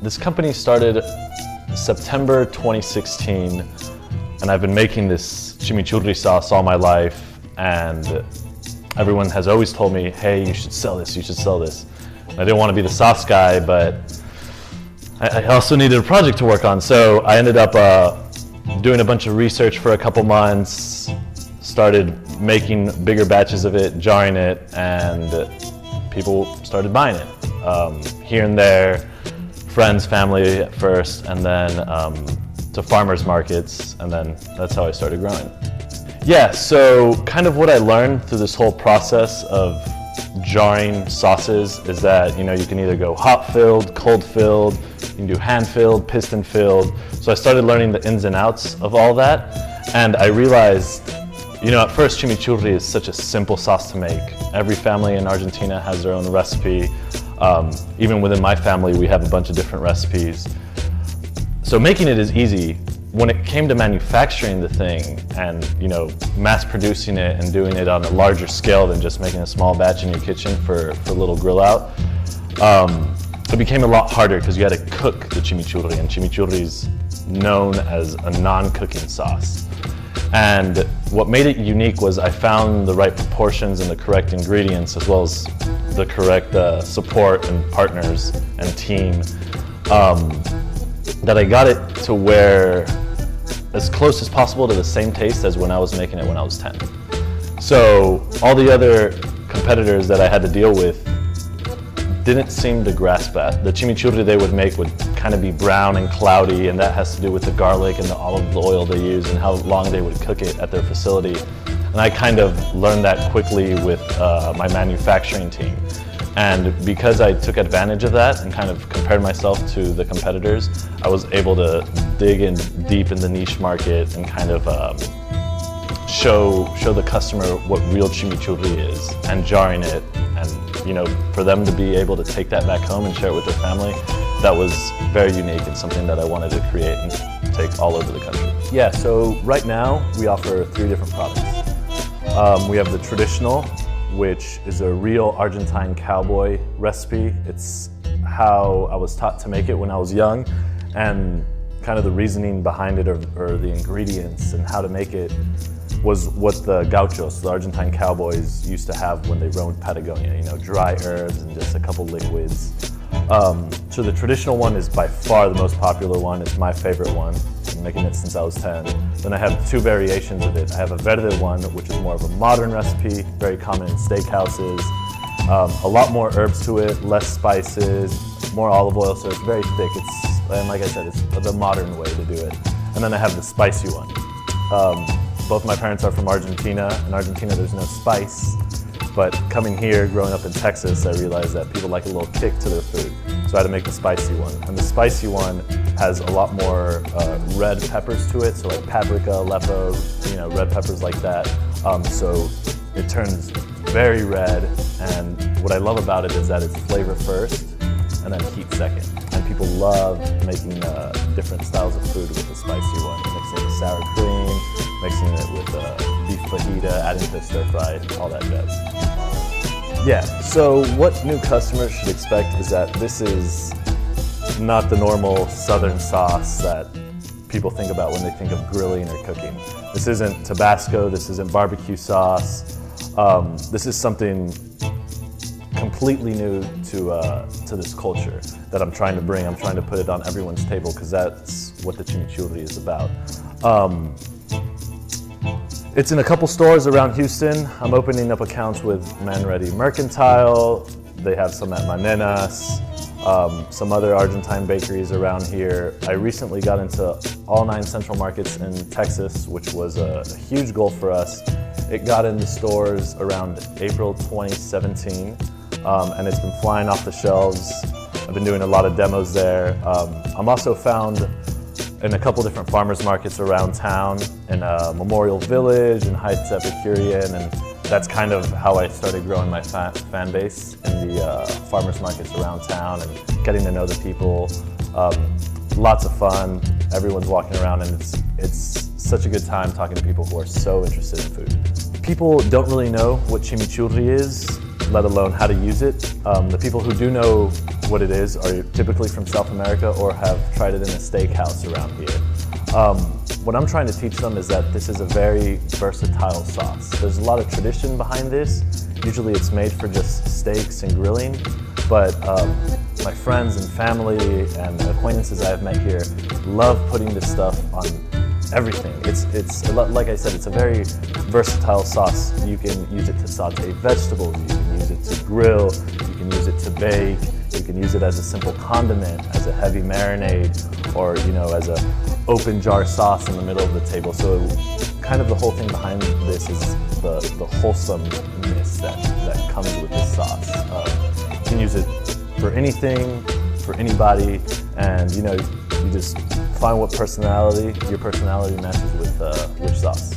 This company started September 2016, and I've been making this chimichurri sauce all my life, and everyone has always told me, hey, you should sell this, you should sell this. I didn't want to be the sauce guy, but I also needed a project to work on, so I ended up doing a bunch of research for a couple months, started making bigger batches of it, jarring it, and people started buying it. Here and there, friends, family at first, and then to farmers markets, and then that's how I started growing. Yeah, so kind of what I learned through this whole process of jarring sauces is that, you know, you can either go hop-filled, cold-filled, you can do hand-filled, piston-filled. So I started learning the ins and outs of all that, and I realized, you know, at first chimichurri is such a simple sauce to make. Every family in Argentina has their own recipe. Even within my family, we have a bunch of different recipes. So making it is easy. When it came to manufacturing the thing and, you know, mass producing it and doing it on a larger scale than just making a small batch in your kitchen for a little grill out, it became a lot harder because you had to cook the chimichurri, and chimichurri is known as a non-cooking sauce. And what made it unique was I found the right proportions and the correct ingredients, as well as the correct support and partners and team, that I got it to where as close as possible to the same taste as when I was making it when I was 10. So all the other competitors that I had to deal with didn't seem to grasp that. The chimichurri they would make would kind of be brown and cloudy, and that has to do with the garlic and the olive oil they use and how long they would cook it at their facility. And I kind of learned that quickly with my manufacturing team. And because I took advantage of that and kind of compared myself to the competitors, I was able to dig in deep in the niche market and kind of show the customer what real chimichurri is, and jarring it, and, you know, for them to be able to take that back home and share it with their family, that was very unique and something that I wanted to create and take all over the country. Yeah, so right now we offer 3 different products. We have the traditional, which is a real Argentine cowboy recipe. It's how I was taught to make it when I was young, and kind of the reasoning behind it, or the ingredients and how to make it, was what the gauchos, the Argentine cowboys, used to have when they roamed Patagonia, you know, dry herbs and just a couple liquids. So the traditional one is by far the most popular one. It's my favorite one. I've been making it since I was 10. Then I have 2 variations of it. I have a verde one, which is more of a modern recipe, very common in steakhouses. A lot more herbs to it, less spices, more olive oil, so it's very thick. And like I said, it's the modern way to do it. And then I have the spicy one. Both my parents are from Argentina. In Argentina, there's no spice. But coming here, growing up in Texas, I realized that people like a little kick to their food. So I had to make the spicy one. And the spicy one has a lot more red peppers to it, so like paprika, aleppo, you know, red peppers like that. So it turns very red, and what I love about it is that it's flavor first and then heat second. And people love making different styles of food with the spicy one, mixing it with sour cream, mixing it with beef fajita, adding to stir fry, all that jazz. Yeah, so what new customers should expect is that this is not the normal southern sauce that people think about when they think of grilling or cooking. This isn't Tabasco, this isn't barbecue sauce. This is something completely new to this culture that I'm trying to bring. I'm trying to put it on everyone's table, because that's what the chimichurri is about. It's in a couple stores around Houston. I'm opening up accounts with Manready Mercantile. They have some at Manenas, some other Argentine bakeries around here. I recently got into all 9 central markets in Texas, which was a huge goal for us. It got into stores around April 2017, and it's been flying off the shelves. I've been doing a lot of demos there. I'm also found in a couple different farmers markets around town, in Memorial Village and Heights Epicurean, and that's kind of how I started growing my fan base in the farmers markets around town and getting to know the people. Lots of fun, everyone's walking around, and it's such a good time talking to people who are so interested in food. People don't really know what chimichurri is. let alone how to use it. The people who do know what it is are typically from South America or have tried it in a steakhouse around here. What I'm trying to teach them is that this is a very versatile sauce. There's a lot of tradition behind this. Usually it's made for just steaks and grilling, but my friends and family and acquaintances I have met here love putting this stuff on everything. It's a lot, like I said, it's a very versatile sauce. You can use it to saute vegetables, you can use it to grill, you can use it to bake, you can use it as a simple condiment, as a heavy marinade, or as a open jar sauce in the middle of the table. So kind of the whole thing behind this is the wholesomeness that comes with this sauce. You can use it for anything, for anybody, and you just find what your personality matches with which sauce.